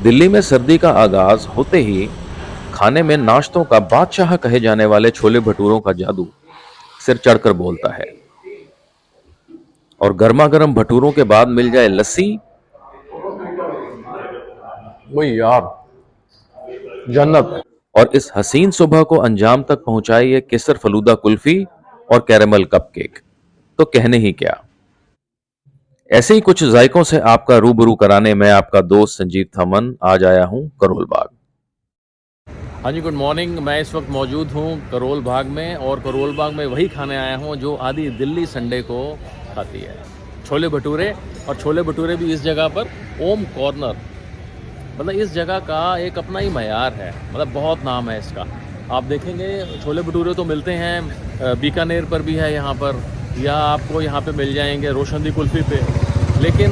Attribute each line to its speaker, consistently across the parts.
Speaker 1: दिल्ली में सर्दी का आगाज होते ही खाने में नाश्तों का बादशाह कहे जाने वाले छोले भटूरों का जादू सिर चढ़कर बोलता है। और गर्मा गर्म भटूरों के बाद मिल जाए लस्सी।
Speaker 2: वही यार, जन्नत है।
Speaker 1: और इस हसीन सुबह को अंजाम तक पहुंचाए ये केसर फलूदा कुल्फी और कैरेमल कपकेक, तो कहने ही क्या। ऐसे ही कुछ जायकों से आपका रूबरू कराने में आपका दोस्त संजीव थमन आज आया हूं करोल बाग।
Speaker 2: हाँ जी, गुड मॉर्निंग। मैं इस वक्त मौजूद हूँ करोल बाग में, और करोल बाग में वही खाने आया हूँ जो आधी दिल्ली संडे को खाती है, छोले भटूरे। और छोले भटूरे भी इस जगह पर ओम कॉर्नर। मतलब इस जगह का एक अपना ही मयार है, मतलब बहुत नाम है इसका। आप देखेंगे छोले भटूरे तो मिलते हैं बीकानेर पर भी है यहाँ पर, या आपको यहाँ पे मिल जाएंगे रोशनदी कुल्फ़ी पे, लेकिन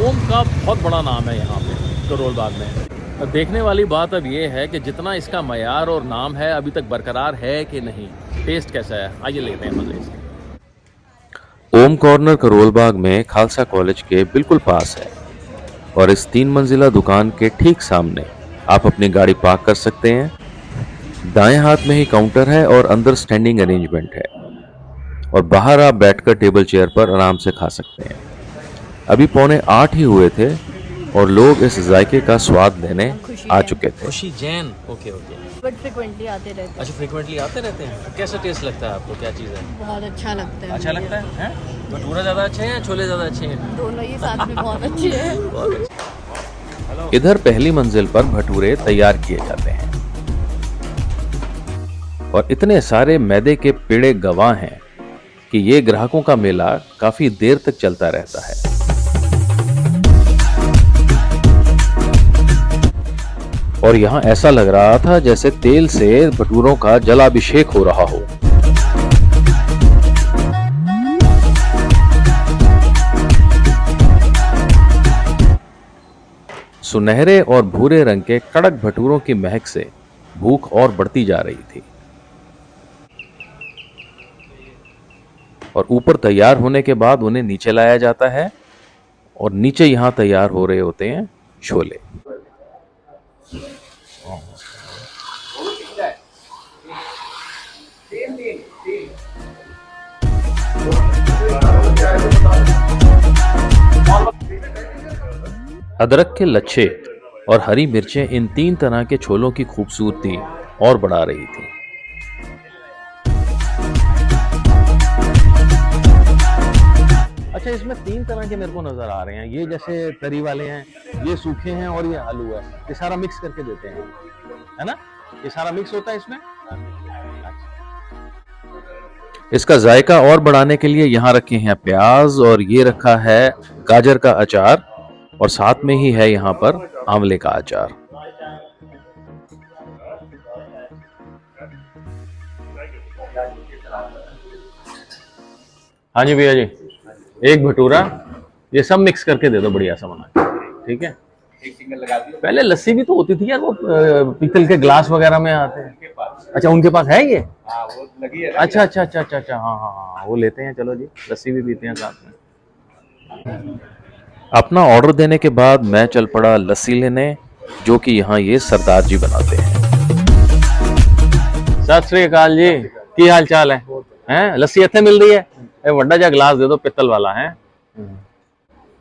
Speaker 2: ओम का बहुत बड़ा नाम है यहाँ पे करोल बाग में। देखने वाली बात अब ये है कि जितना इसका मयार और नाम है अभी तक बरकरार है कि नहीं, टेस्ट कैसा है, आइए लेते हैं मज़े इसके।
Speaker 1: ओम कॉर्नर करोल बाग में खालसा कॉलेज के बिल्कुल पास है, और इस 3 मंजिला दुकान के ठीक सामने आप अपनी गाड़ी पार्क कर सकते हैं। दाएं हाथ में ही काउंटर है और अंदर स्टैंडिंग अरेंजमेंट है, और बाहर आप बैठकर टेबल चेयर पर आराम से खा सकते हैं। अभी 7:45 ही हुए थे और लोग इस जायके का स्वाद लेने आ चुके थे।
Speaker 2: खुशी Jain, okay okay.
Speaker 3: But frequently आते रहते हैं।
Speaker 2: अच्छा, फ्रिक्वेंटली आते रहते हैं। कैसा टेस्ट लगता है आपको, क्या चीज़ है?
Speaker 3: बहुत अच्छा लगता है।
Speaker 2: अच्छा लगता है, हैं? भटूरा ज़्यादा अच्छे हैं या छोले ज़्यादा अच्छे हैं?
Speaker 3: दोनों ही साथ में बहुत अच्छे हैं।
Speaker 2: बहुत अच्छे।
Speaker 1: इधर पहली मंजिल पर भटूरे तैयार किए जाते हैं, और इतने सारे मैदे के पेड़े गवाह हैं कि ये ग्राहकों का मेला काफी देर तक चलता रहता है। और यहां ऐसा लग रहा था जैसे तेल से भटूरों का जलाभिषेक हो रहा हो। सुनहरे और भूरे रंग के कड़क भटूरों की महक से भूख और बढ़ती जा रही थी। और ऊपर तैयार होने के बाद उन्हें नीचे लाया जाता है, और नीचे यहां तैयार हो रहे होते हैं छोले। अदरक के लच्छे और हरी मिर्चें इन 3 तरह के छोलों की खूबसूरती और बढ़ा रही थी।
Speaker 2: अच्छा, इसमें 3 तरह के मेरे को नजर आ रहे हैं। ये जैसे तरी वाले हैं, ये सूखे हैं, और ये आलू है। ये सारा मिक्स करके देते हैं, है ना? ये सारा मिक्स होता है इसमें।
Speaker 1: इसका जायका और बढ़ाने के लिए यहाँ रखे हैं प्याज, और ये रखा है गाजर का अचार, और साथ में ही है यहाँ पर आंवले का अचार।
Speaker 2: हाँ जी भैया जी, एक भटूरा, ये सब मिक्स करके दे दो बढ़िया सा बना के, ठीक है? पहले लस्सी भी तो होती थी यार, वो पीतल के ग्लास वगैरह में आते हैं। अच्छा, उनके पास है ये? वो लगी है। अच्छा अच्छा अच्छा अच्छा अच्छा, हाँ हाँ हाँ, वो लेते हैं। चलो जी, लस्सी भी पीते हैं साथ में।
Speaker 1: अपना ऑर्डर देने के बाद मैं चल पड़ा लस्सी लेने, जो कि यहाँ ये सरदार जी बनाते हैं।
Speaker 2: सत श्री अकाल जी, की हाल चाल है? हैं, लस्सी इतने मिल रही है? ए वड्डा जा गिलास दे दो, पित्तल वाला है।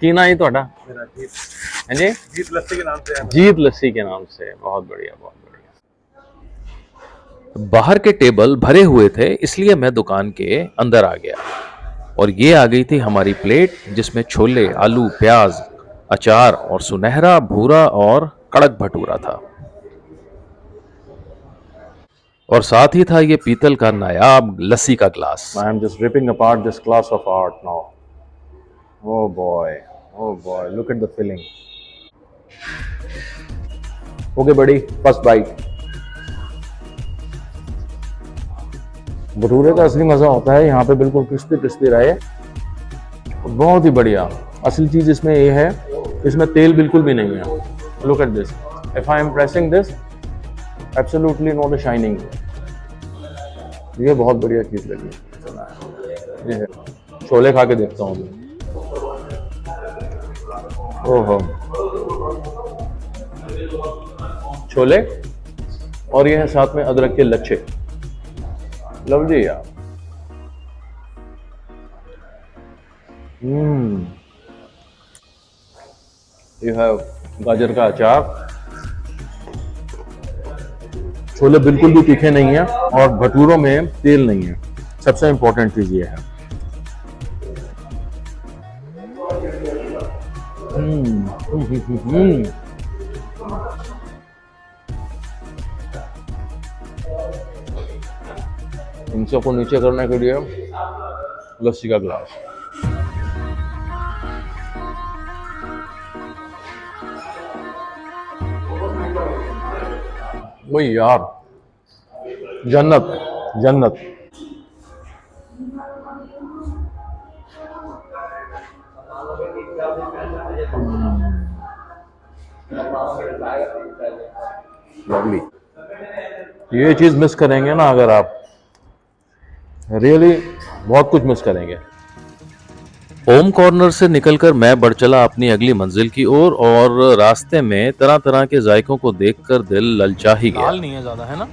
Speaker 2: की ना ही ਤੁਹਾਡਾ? हैं जी? जीत लस्सी के नाम से है। जीत लस्सी के नाम से, बहुत बढ़िया बहुत बढ़िया।
Speaker 1: बाहर के टेबल भरे हुए थे, इसलिए मैं दुकान के अंदर आ गया, और ये आ गई थी हमारी प्लेट, जिसमें छोले, आलू, प्याज, अचार और सुनहरा, भूरा और कड़क भटूरा था। और साथ ही था ये पीतल का नायाब लस्सी का glass.
Speaker 2: I am just ripping apart this glass of art now. Oh boy, look at the filling. Okay buddy, first bite. Bhature का असली मजा होता है यहाँ पे, बिल्कुल क्रिस्पी क्रिस्पी रहे, बहुत ही बढ़िया। असली चीज इसमें ये है, इसमें तेल बिल्कुल भी नहीं है। Look at this. If I am pressing this, absolutely not a shining. ये बहुत बढ़िया चीज लगी। ये है, छोले खा के देखता हूँ। ओहो, छोले और ये है साथ में अदरक के लच्छे। लवली यार। ये है गाजर का अचार। छोले बिल्कुल भी तीखे नहीं है और भटूरों में तेल नहीं है, सबसे इंपॉर्टेंट चीज ये है। इन सबको नीचे करने के लिए लस्सी का गिलास। वही यार, जन्नत जन्नत। लवली। ये चीज मिस करेंगे ना अगर आप, रियली बहुत कुछ मिस करेंगे।
Speaker 1: ओम कॉर्नर से निकलकर मैं बढ़ चला अपनी अगली मंजिल की ओर और रास्ते में तरह तरह के जायकों को देखकर दिल ललचा ही गया।
Speaker 2: लाल नहीं है ज्यादा, है ना?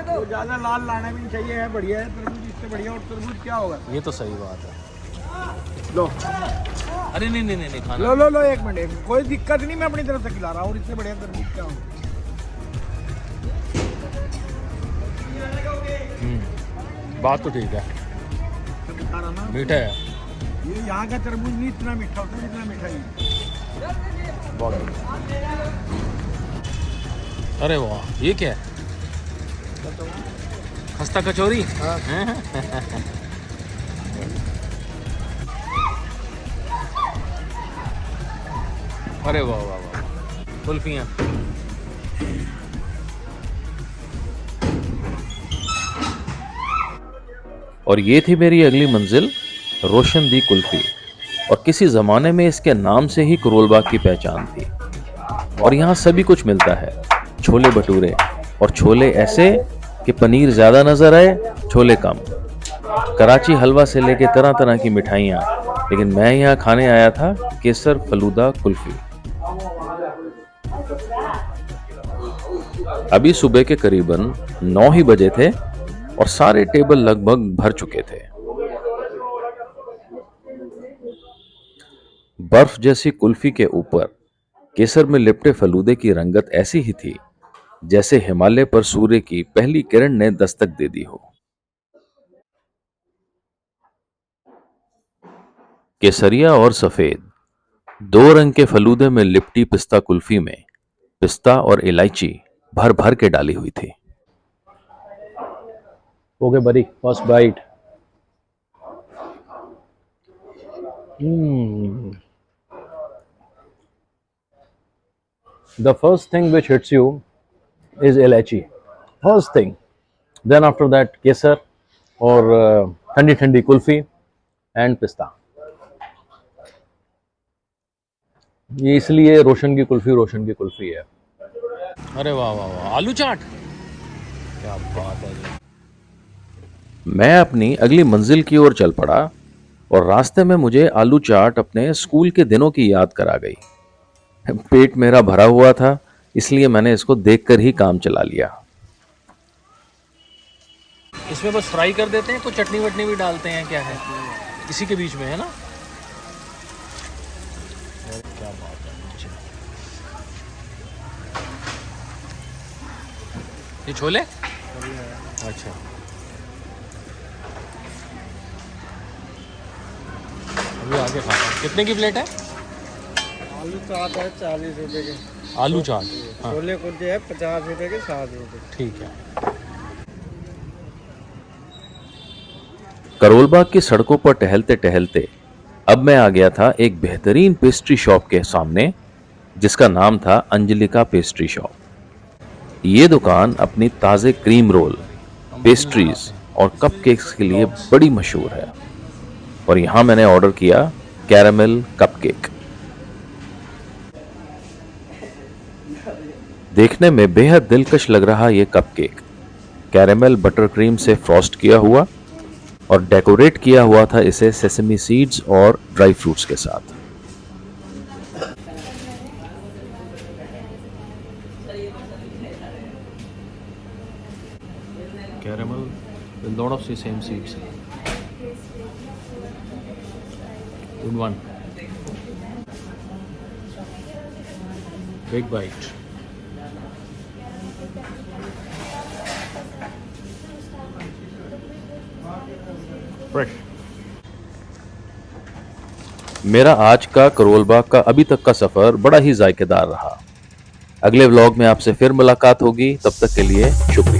Speaker 4: तो ज्यादा लाल लाना भी नहीं चाहिए, है बढ़िया है तरबूज, इससे बढ़िया और तरबूज क्या होगा।
Speaker 2: ये तो सही बात है।
Speaker 4: लो
Speaker 2: अरे नहीं नहीं नहीं खाना।
Speaker 4: लो लो लो, एक मिनट, कोई दिक्कत नहीं, मैं अपनी तरफ से खिला रहा हूँ, और इससे बढ़िया तरबूज क्या होगा।
Speaker 2: बात तो ठीक है,
Speaker 4: तो दिखा रहा ना,
Speaker 2: मीठा है।
Speaker 4: ये यहाँ का तरबूज नहीं इतना मीठा होता जितना मीठा ही।
Speaker 2: बहुत बढ़िया। अरे वाह, ये क्या है? खस्ता कचौरी। अरे वाह वाह वाह, कुल्फियाँ।
Speaker 1: और ये थी मेरी अगली मंजिल, रोशनदी कुल्फी। और किसी जमाने में इसके नाम से ही करोल बाग की पहचान थी। और यहाँ सभी कुछ मिलता है, छोले भटूरे, और छोले ऐसे कि पनीर ज्यादा नजर आए, छोले कम। कराची हलवा से लेके तरह तरह की मिठाइयाँ, लेकिन मैं यहाँ खाने आया था केसर फलूदा कुल्फी। अभी सुबह के करीबन 9 ही बजे थे और सारे टेबल लगभग भर चुके थे। बर्फ जैसी कुल्फी के ऊपर केसर में लिपटे फलूदे की रंगत ऐसी ही थी जैसे हिमालय पर सूर्य की पहली किरण ने दस्तक दे दी हो। केसरिया और सफेद दो रंग के फलूदे में लिपटी पिस्ता कुल्फी में पिस्ता और इलायची भर भर के डाली हुई थी।
Speaker 2: ओके बड़ी, first bite. The first thing which hits you is इलायची, first thing. Then after that केसर और ठंडी ठंडी कुल्फी एंड पिस्ता। ये इसलिए रोशन की कुल्फी है। अरे वाह वाह वाह, आलू चाट, क्या बात है जी।
Speaker 1: मैं अपनी अगली मंजिल की ओर चल पड़ा और रास्ते में मुझे आलू चाट अपने स्कूल के दिनों की याद करा गई। पेट मेरा भरा हुआ था, इसलिए मैंने इसको देखकर ही काम चला लिया।
Speaker 2: इसमें बस फ्राई कर देते हैं, तो चटनी वटनी भी डालते हैं, क्या है इसी के बीच में, है ना? क्या बात है। ये छोले, अच्छा। अभी आगे खाता हूँ। कितने की प्लेट है?
Speaker 4: आलू चाट है 40 रुपए के।
Speaker 2: आलू चाट, हाँ
Speaker 4: छोले कुलचे है 50 रुपए के, 60 रुपए।
Speaker 2: ठीक है।
Speaker 1: करोल बाग की सड़कों पर टहलते टहलते अब मैं आ गया था एक बेहतरीन पेस्ट्री शॉप के सामने, जिसका नाम था अंजलिका पेस्ट्री शॉप। ये दुकान अपनी ताज़े क्रीम रोल, पेस्ट्रीज और कपकेक्स के लिए बड़ी मशहूर है। और यहाँ मैंने ऑर्डर किया कैरामेल कपकेक। देखने में बेहद दिलकश लग रहा ये कपकेक कैरामेल बटर क्रीम से फ्रॉस्ट किया हुआ और डेकोरेट किया हुआ था इसे सेसमी सीड्स और ड्राई फ्रूट्स के साथ।
Speaker 2: Caramel with lot of sesame seeds. Good one. Big bite. Fresh.
Speaker 1: मेरा आज का करोल बाग का अभी तक का सफर बड़ा ही जायकेदार रहा। अगले व्लॉग में आपसे फिर मुलाकात होगी, तब तक के लिए शुक्रिया।